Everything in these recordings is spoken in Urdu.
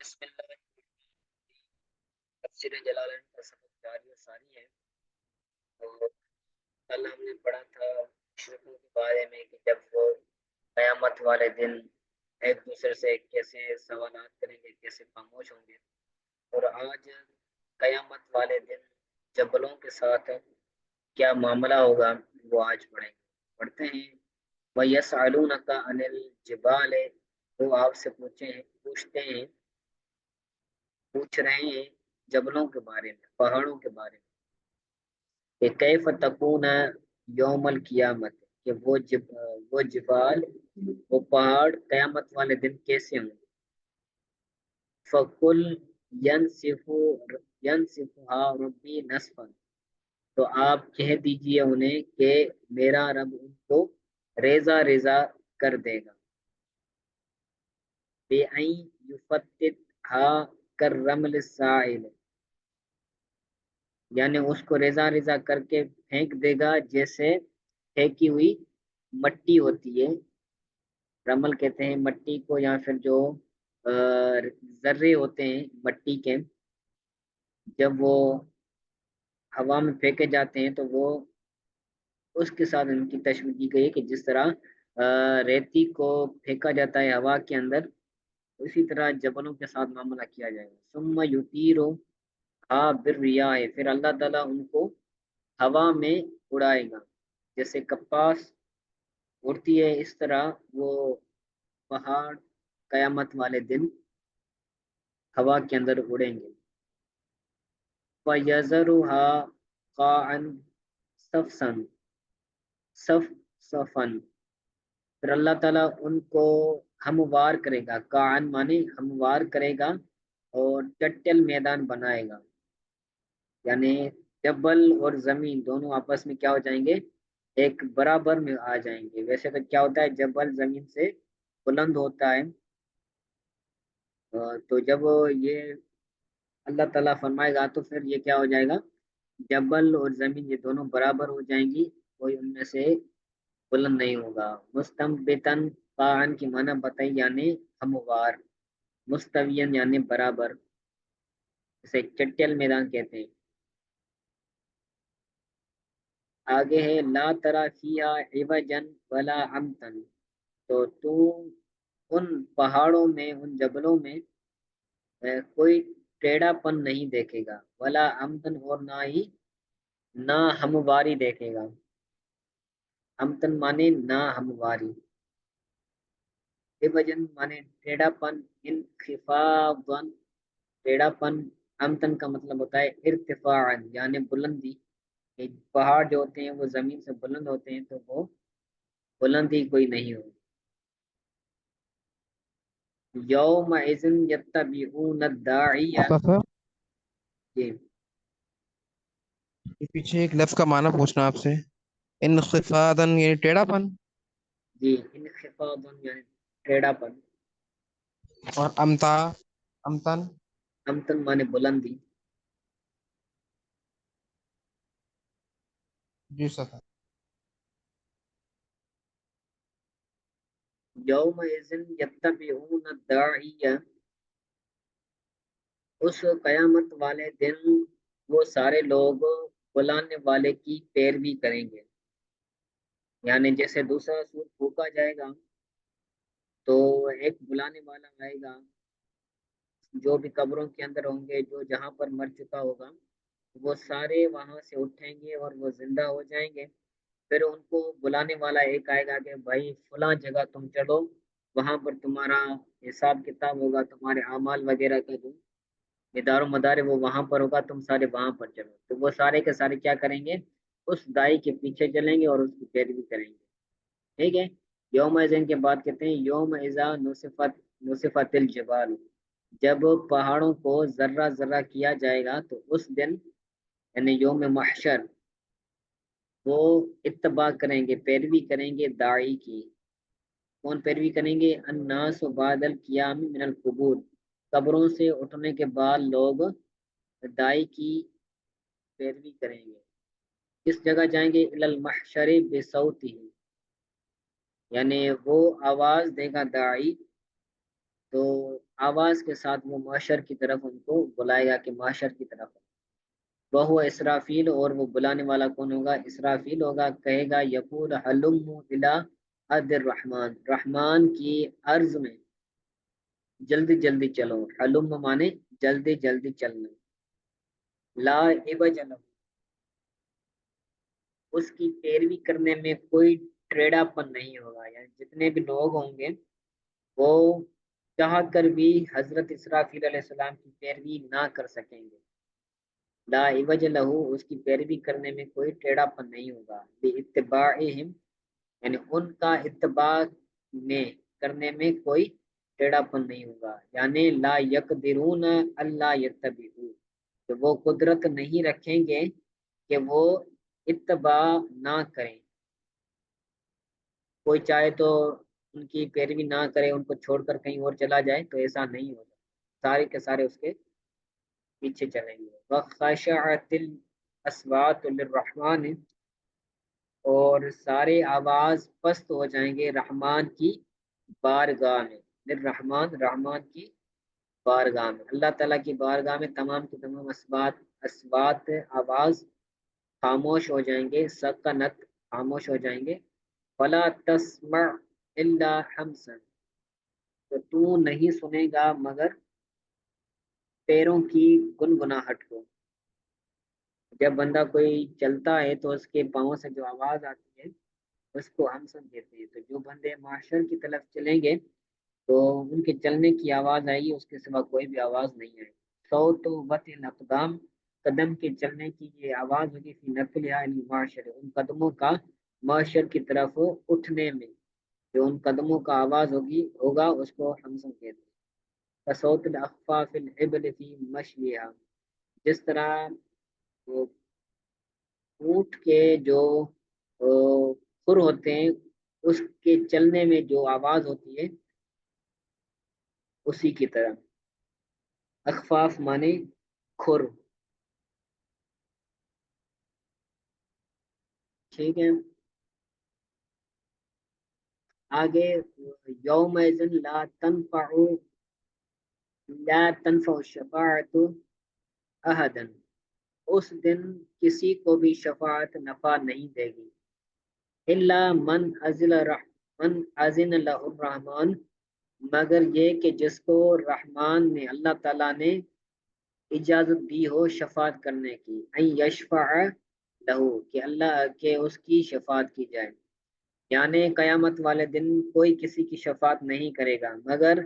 بسم اللہ تفسیر جلالین کا سبق جاری و ساری ہے۔ اور کل ہم نے پڑھا تھا مشرکوں کے بارے میں کہ جب وہ قیامت والے دن ایک دوسرے سے کیسے سوالات کریں گے، کیسے خاموش ہوں گے۔ اور آج قیامت والے دن جبلوں کے ساتھ کیا معاملہ ہوگا وہ آج پڑھیں گے۔ پڑھتے ہیں وَيَسْأَلُونَكَ عَنِ الْجِبَالِ، وہ آپ سے پوچھ رہے ہیں جبلوں کے بارے میں، پہاڑوں کے بارے میں کہ کیف تکون یوم القیامت، کہ وہ جبال، وہ پہاڑ قیامت والے دن کیسے ہوں۔ فَقُلْ يَنْسِفُهَا رَبِّي نَسْفًا، تو آپ کہہ دیجئے انہیں کہ میرا رب ان کو ریزہ ریزہ کر دے گا۔ بِأَنْ يُفَتِّتْهَا كَالرَّمْلِ السَّائِلِ، یعنی اس کو ریزہ ریزہ کر کے پھینک دے گا جیسے پھینکی ہوئی مٹی ہوتی ہے۔ رمل کہتے ہیں مٹی کو، یا پھر جو ذرے ہوتے ہیں مٹی کے، جب وہ ہوا میں پھینکے جاتے ہیں تو وہ اس کے ساتھ ان کی تشبیہ کی گئی کہ جس طرح ریتی کو پھینکا جاتا ہے ہوا کے اندر، اسی طرح جبلوں کے ساتھ معاملہ کیا جائے گا۔ ثم یطیرو ہا بالریاح، پھر اللہ تعالیٰ ان کو ہوا میں اڑائے گا، جیسے کپاس اڑتی ہے اس طرح وہ پہاڑ قیامت والے دن ہوا کے اندر اڑیں گے۔ فَيَذَرُهَا قَاعًا صَفْصَفًا، پھر اللہ تعالیٰ ان کو ہموار کرے گا، قاعًا مانے ہموار کرے گا، اور چٹل میدان بنائے گا، یعنی جبل اور زمین دونوں آپس میں کیا ہو جائیں گے، ایک برابر میں آ جائیں گے۔ ویسے تو کیا ہوتا ہے، جبل زمین سے بلند ہوتا ہے، تو جب یہ اللہ تعالیٰ فرمائے گا تو پھر یہ کیا ہو جائے گا، جبل اور زمین یہ دونوں برابر ہو جائیں گی، کوئی ان میں سے بلند نہیں ہوگا۔ مستنبتاً، قاعن کی معنی بتائی یعنی ہموار، مستوین یعنی برابر، اسے چٹیل میدان کہتے ہیں۔ آگے ہے لا ترى فیہا عوجا ولا امتا، تو ان پہاڑوں میں، ان جبلوں میں کوئی ٹیڑھا پن نہیں دیکھے گا، ولا امتن، اور نہ ہمواری دیکھے گا۔ امتن مانے نہ ہمواری، عوجن مانے ٹیڑھا پن، انخفاضا ٹیڑھا پن، امتن کا مطلب ہوتا ہے ارتفاعا یعنی بلندی، کہ پہاڑ جو ہوتے ہیں وہ زمین سے بلند ہوتے ہیں تو وہ بلندی کوئی نہیں ہو۔ یومئذ یتبعون الداعی، مصطفیٰ، جی یہ پیچھے ایک لفظ کا معنی پوچھنا آپ سے، انخفاضاً یعنی ٹیڑھا پن، جی، انخفاضا یعنی ٹیڑھا پن، اور امتن امتن مانے بلندی۔ جی سر۔ یومئذ یتبعون الداعی، اس قیامت والے دن وہ سارے لوگ بلانے والے کی پیروی کریں گے، یعنی جیسے دوسرا سور پھونکا جائے گا تو ایک بلانے والا آئے گا، جو بھی قبروں کے اندر ہوں گے، جو جہاں پر مر چکا ہوگا، وہ سارے وہاں سے اٹھیں گے اور وہ زندہ ہو جائیں گے۔ پھر ان کو بلانے والا ایک آئے گا کہ بھائی فلاں جگہ تم چلو، وہاں پر تمہارا حساب کتاب ہوگا، تمہارے اعمال وغیرہ کا جو ادار و مدار ہے وہ وہاں پر ہوگا، تم سارے وہاں پر چلو۔ تو وہ سارے کے سارے کیا کریں گے، اس دائی کے پیچھے چلیں گے اور اس کی پیروی کریں گے، ٹھیک ہے۔ یوم ازن کے بعد کہتے ہیں یوم ازا نصفت الجبال، جب پہاڑوں کو ذرہ ذرہ کیا جائے گا تو اس دن یعنی یوم محشر وہ اتباع کریں گے، پیروی کریں گے داعی کی۔ کون پیروی کریں گے، الناس بعد القیام من القبور، قبروں سے اٹھنے کے بعد لوگ دائی کی پیروی کریں گے۔ کس جگہ جائیں گے، الی المحشر بصوتہ، یعنی وہ آواز دے گا داعی تو آواز کے ساتھ وہ معاشر کی طرف ان کو بلائے گا کہ معاشر کی طرف وہ اسرافیل، اور وہ بلانے والا کون ہوگا؟ اسرافیل ہوگا، کہے گا یقول حلم الی ارض الرحمن، رحمان کی عرض میں جلدی جلدی چلو، حلم مانے جلدی جلدی چلنا، لا عوج لہ، اس کی پیروی کرنے میں کوئی ٹریڑا پن نہیں ہوگا، یعنی جتنے بھی لوگ ہوں گے وہ چاہ کر بھی حضرت اسرافیل علیہ السلام کی پیروی نہ کر سکیں گے، لا عوج لہ، اس کی پیروی کرنے میں کوئی ٹیڑھا پن نہیں ہوگا، باتباعہم، یعنی ان کا اتباع میں کرنے میں کوئی ٹیڑھا پن نہیں ہوگا، یعنی لا یقدرون اللہ یتبعوا، کہ وہ قدرت نہیں رکھیں گے کہ وہ اتباع نہ کریں، کوئی چاہے تو ان کی پیروی نہ کرے، ان کو چھوڑ کر کہیں اور چلا جائے، تو ایسا نہیں ہوگا، سارے کے سارے اس کے پیچھے چلیں گے، وخشعت الاصوات للرحمن، اور سارے آواز پست ہو جائیں گے رحمان کی بارگاہ میں، للرحمن، رحمان کی بارگاہ میں، اللہ تعالیٰ کی بارگاہ میں تمام کی تمام اصوات آواز خاموش ہو جائیں گے، سکنت، خاموش ہو جائیں گے، فلا تسمع الا حمسا، تو تو نہیں سنے گا مگر پیروں کی گنگناہٹ کو، جب بندہ کوئی چلتا ہے تو اس کے پاؤں سے جو آواز آتی ہے اس کو ہم سن کہتے ہیں، تو جو بندے معاشر کی طرف چلیں گے تو ان کے چلنے کی آواز آئے گی، اس کے سوا کوئی بھی آواز نہیں آئے گی، صوت وط الاقدام، قدم کے چلنے کی یہ آواز ہوگی، فی نقلها الی المعاشر، ان قدموں کا معاشر کی طرف اٹھنے میں جو ان قدموں کا آواز ہوگا اس کو ہم سن کہتے ہیں، فصوت الاخفاف الابل فی مشیها، جس طرح وہ اونٹ کے جو خر ہوتے ہیں اس کے چلنے میں جو آواز ہوتی ہے اسی کی طرح، اخفاف مانے کھر، ٹھیک ہے، آگے یوم لا تنفع الشفاعت احدا، اس دن کسی کو بھی شفاعت نفع نہیں دے گی، الا من اذن له الرحمن، مگر یہ کہ جس کو رحمان نے، اللہ تعالیٰ نے اجازت دی ہو شفاعت کرنے کی، ان یشفع لہو، کہ اللہ کے اس کی شفاعت کی جائے، یعنی قیامت والے دن کوئی کسی کی شفاعت نہیں کرے گا مگر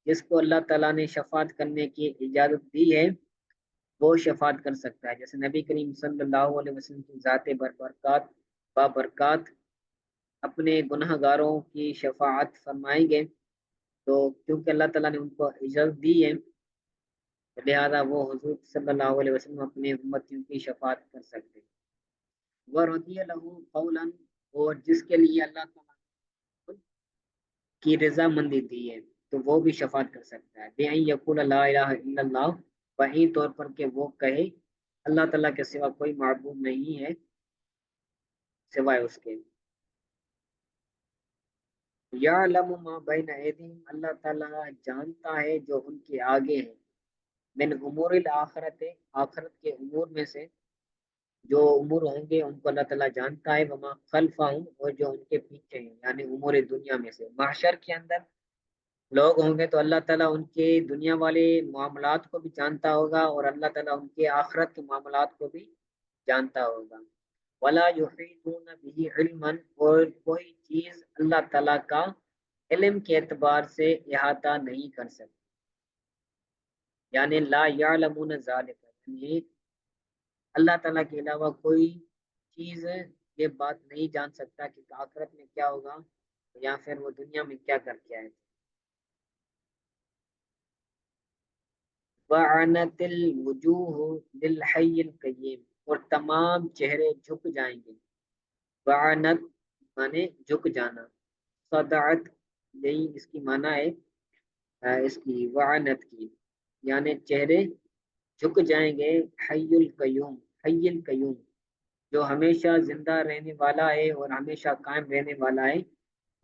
جس کو اللہ تعالیٰ نے شفاعت کرنے کی اجازت دی ہے وہ شفاعت کر سکتا ہے، جیسے نبی کریم صلی اللہ علیہ وسلم کی ذات بابرکات اپنے گناہ گاروں کی شفاعت فرمائیں گے، تو کیونکہ اللہ تعالیٰ نے ان کو اجازت دی ہے لہذا وہ حضور صلی اللہ علیہ وسلم اپنے امتیوں کی شفاعت کر سکتے ہیں، وَرَضِيَ لَهُ قَوْلًا، اور جس کے لیے اللہ تعالیٰ کی رضا مندی دی ہے تو وہ بھی شفاعت کر سکتا ہے، بِأَن يَقُولَ لَا إِلَهَ إِلَّا اللَّهُ، وہی طور پر کہ وہ کہے اللہ تعالیٰ کے سوا کوئی معبود نہیں ہے سوائے اس کے، یعلم ما بین ایدیہم، اللہ تعالیٰ جانتا ہے جو ان کے آگے ہے، من امور الآخرت، آخرت کے امور میں سے جو امور ہوں گے ان کو اللہ تعالیٰ جانتا ہے، وما خلفہم، اور جو ان کے پیچھے ہیں یعنی امور دنیا میں سے، محشر کے اندر لوگ ہوں گے تو اللہ تعالیٰ ان کے دنیا والے معاملات کو بھی جانتا ہوگا اور اللہ تعالیٰ ان کے آخرت کے معاملات کو بھی جانتا ہوگا، ولا یحیطون به علما، اور کوئی چیز اللہ تعالیٰ کا علم کے اعتبار سے احاطہ نہیں کر سکتی، یعنی لا یعلمون ذالک، یعنی اللہ تعالیٰ کے علاوہ کوئی چیز یہ بات نہیں جان سکتا کہ آخرت میں کیا ہوگا یا پھر وہ دنیا میں کیا کر کے آئے، وَعَنَتِ الْوُجُوهُ لِلْحَيِّ الْقَيِّومِ، اور تمام چہرے جھک جائیں گے، وعنت مانے جھک جانا، صدعت یہی اس کی معنی ہے، اس کی وعنت کی، یعنی چہرے جھک جائیں گے، حی القیوم، حی القیوم، جو ہمیشہ زندہ رہنے والا ہے اور ہمیشہ قائم رہنے والا ہے،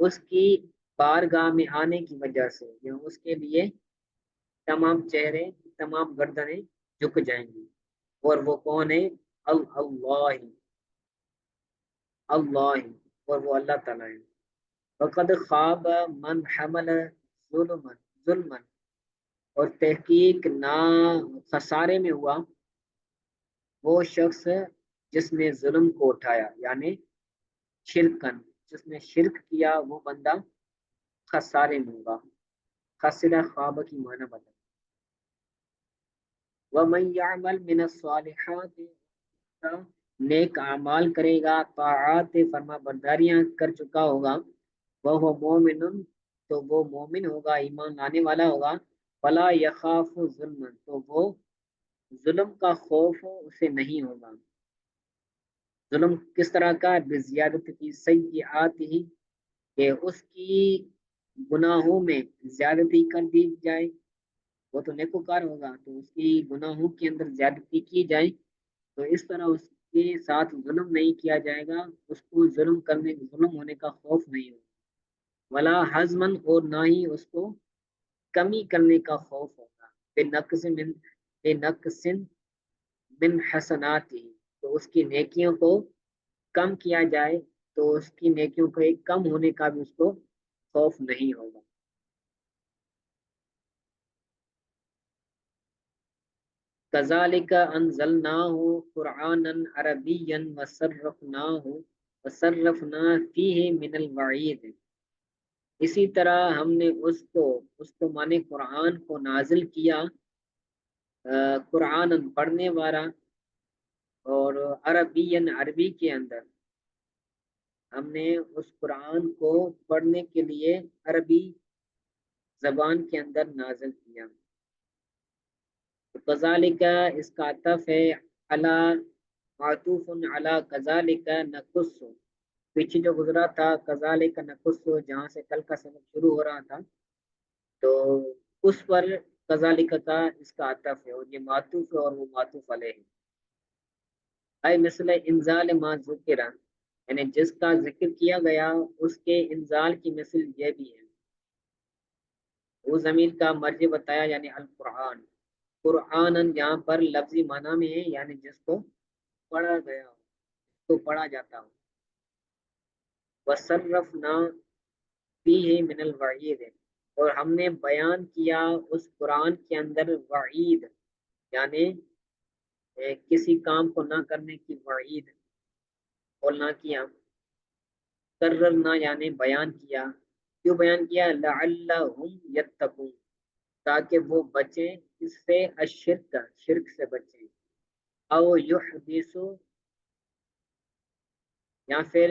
اس کی بارگاہ میں آنے کی وجہ سے، یا اس کے لیے تمام چہرے، تمام گردنیں جھک جائیں گی، اور وہ کون ہے؟ اللہ، اللہ، اور وہ اللہ تعالیٰ ہے۔ وقد خواب من حمل ظلم، ظلم، اور تحقیق نہ خسارے میں ہوا وہ شخص جس نے ظلم کو اٹھایا، یعنی شرکن، جس نے شرک کیا وہ بندہ خسارے میں ہوگا۔ خسرہ خواب کی معنی بتا۔ وَمَن يَعْمَلْ مِنَ الصَّالِحَاتِ، نیک اعمال کرے گا، طاعات فرما برداریاں کر چکا ہوگا، وہ مومن، تو وہ مومن ہوگا، ایمان لانے والا ہوگا، فلا یخاف ظلم، تو وہ ظلم کا خوف اسے نہیں ہوگا۔ ظلم کس طرح کا؟ بزیادت کی سیئات ہی، کہ اس کی گناہوں میں زیادتی کر دی جائے، وہ تو نیکوکار ہوگا تو اس کی گناہوں کے اندر زیادتی کی جائے، تو اس طرح اس کے ساتھ ظلم نہیں کیا جائے گا، اس کو ظلم ہونے کا خوف نہیں ہوگا۔ ولا حزمن، اور نہ ہی اس کو کمی کرنے کا خوف ہوگا، بے نقص من حسنات ہی، تو اس کی نیکیوں کو کم کیا جائے تو اس کی نیکیوں کو ایک کم ہونے کا بھی اس کو خوف نہیں ہوگا۔ کذالک انزلناہ قرآنا عربیا وصرفنا فیہ من الوعید، اسی طرح ہم نے اس کو مانے قرآن کو نازل کیا، قرآن پڑھنے والا، اور عربین، عربی کے اندر ہم نے اس قرآن کو پڑھنے کے لیے عربی زبان کے اندر نازل کیا۔ کذالک، اس کا عطف ہے علی، معطوف علی کذالک نقص، پیچھے جو گزرا تھا کذالک نقص، جہاں سے کل کا سبق شروع ہو رہا تھا، تو اس پر کذالک کا اس کا عطف ہے، اور یہ معطوف ہے اور وہ معطوف علیہ ہے۔ اے مثل انزال ما ذکر، یعنی جس کا ذکر کیا گیا اس کے انزال کی مثل یہ بھی ہے۔ وہ ضمیر کا مرجع بتایا، یعنی القرآن، قرآن یہاں پر لفظی معنی میں ہے، یعنی جس کو پڑھا گیا ہو، جس کو پڑھا جاتا ہو۔ وصرفنا فیہ من الوعید، اور ہم نے بیان کیا اس قرآن کے اندر وعید، یعنی کسی کام کو نہ کرنے کی وعید، اور نہ کیا، کررنا یعنی بیان کیا، کیوں بیان کیا؟ لعلہم یتقون، تاکہ وہ بچیں اس سے، الشرک، شرک سے بچیں، او یحدث، یا پھر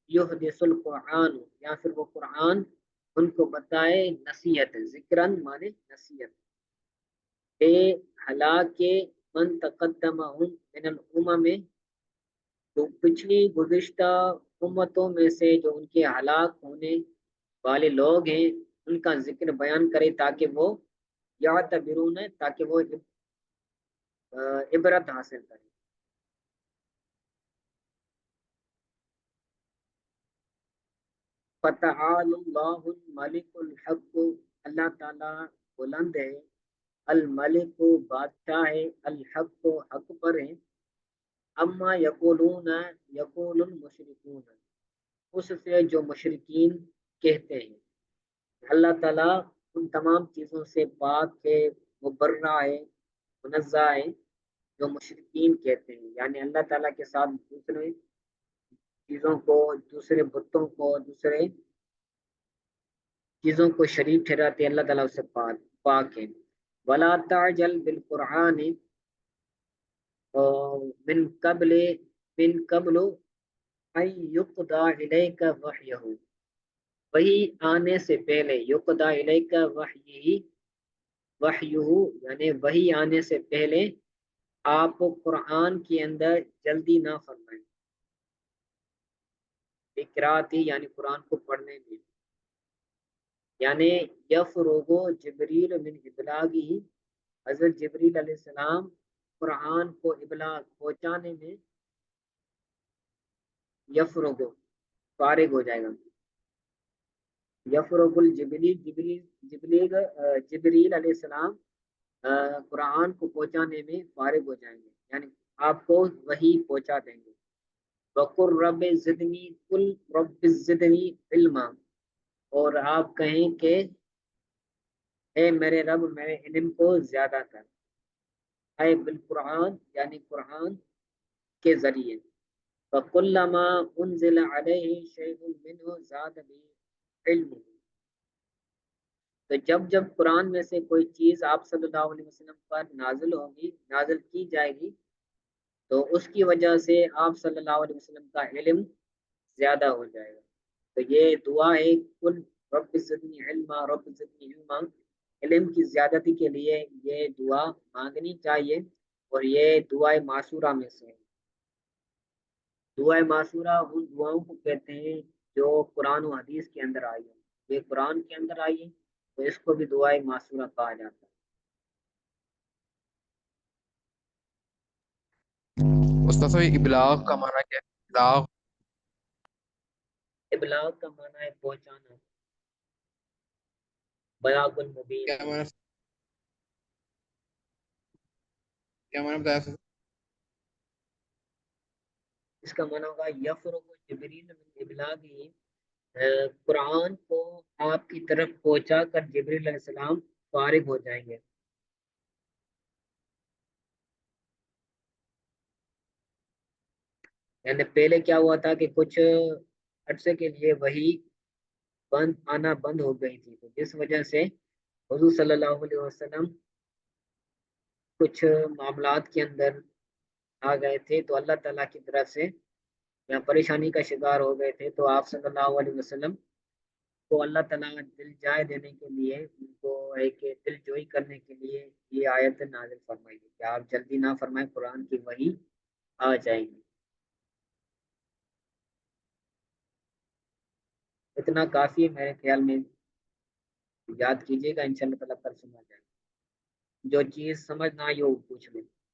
یحدث القرآن، یا پھر وہ قرآن ان کو بتائے نصیحت، ذکرن مانے نصیحت، بے ہلاک من تقدمہم من الامم، تو پچھلی گزشتہ امتوں میں سے جو ان کے ہلاک ہونے والے لوگ ہیں ان کا ذکر بیان کرے، تاکہ وہ یعتبرون، تاکہ وہ عبرت حاصل کریں۔ فتعال اللہ الملک الحق، اللہ تعالیٰ بلند ہے، الملک بادشاہ ہے، الحق حق پر ہے، اما یقولون، یقول المشرکون، اس سے جو مشرکین کہتے ہیں۔ اللہ تعالیٰ ان تمام چیزوں سے پاک ہے، مبرہ ہے، منزہ ہے، جو مشرکین کہتے ہیں، یعنی اللہ تعالیٰ کے ساتھ دوسرے چیزوں کو، دوسرے بتوں کو، دوسرے چیزوں کو شریک ٹھہراتے ہیں، اللہ تعالیٰ اس سے پاک ہے۔ ولا تعجل بالقرآن من قبل، من قبل ان یقضى الیک وحیہ، وہی آنے سے پہلے، یقضى الیک وحیہ، وحیہ یعنی وہی آنے سے پہلے آپ قرآن کے اندر جلدی نہ فرمائیں، اقراءتی یعنی قرآن کو پڑھنے میں، یعنی یفرغ جبریل من ابلاغی، حضرت جبریل علیہ السلام قرآن کو ابلاغ پہنچانے میں، یفرغ فارغ ہو جائے گا، یفرق الجبریل جبریل علیہ السلام قرآن کو پہنچانے میں فارغ ہو جائیں گے، یعنی آپ کو وہی پہنچا دیں گے۔ وقر رب زدنی کل رب زدنی علما، اور آپ کہیں کہ اے میرے رب میرے علم کو زیادہ کر، اے بالقرآن یعنی قرآن کے ذریعے۔ فَكُلَّمَا أُنزِلَ عَلَيْهِ شَيْءٌ مِّنْهُ زَادَ بِهِ عِلْمُهُ، تو جب جب قرآن میں سے کوئی چیز آپ صلی اللہ علیہ وسلم پر نازل کی جائے گی، تو اس کی وجہ سے آپ صلی اللہ علیہ وسلم کا علم زیادہ ہو جائے گا۔ تو یہ دعا ہے، کل رب زدنی علما رب زدنی علما، علم کی زیادتی کے لیے یہ دعا مانگنی چاہیے، اور یہ دعائے معصورہ میں سے ہے۔ دعائے معصورہ ان دعاؤں کو کہتے ہیں جو قرآن و حدیث کے اندر آئی ہیں، یہ قرآن کے اندر آئی ہے تو اس کو بھی دعائے معصورہ کہا جاتا ہے۔ استاد صاحب یہ ابلاغ کا معنی کیا ہے؟ ابلاغ ابلاغ کا معنی ہے پہنچانا، بلاغ المبین۔ کیا معنی؟ کیا معنی بتایا استاد؟ اس کا معنی ہوگا یفرغ جبریل من ابلاغی، قرآن کو آپ کی طرف پہنچا کر جبریل علیہ السلام فارغ ہو جائیں گے۔ یعنی پہلے کیا ہوا تھا کہ کچھ عرصے کے لیے وہی آنا بند ہو گئی تھی، تو جس وجہ سے حضور صلی اللہ علیہ وسلم کچھ معاملات کے اندر آ گئے تھے، تو اللہ تعالیٰ کی طرف سے یا پریشانی کا شکار ہو گئے تھے، تو آپ صلی اللہ علیہ وسلم کو اللہ تعالیٰ دل جائے دینے کے لیے، ان کو ایک دل جوئی کرنے کے لیے یہ آیت نازل فرمائی ہے کہ آپ جلدی نہ فرمائیں، قرآن کی وحی آ جائے گی۔ اتنا کافی ہے میرے خیال میں، یاد کیجیے گا، انشاءاللہ تعالیٰ کل سنا جائے گا۔ جو چیز سمجھ نہ آئی ہو پوچھ لیں۔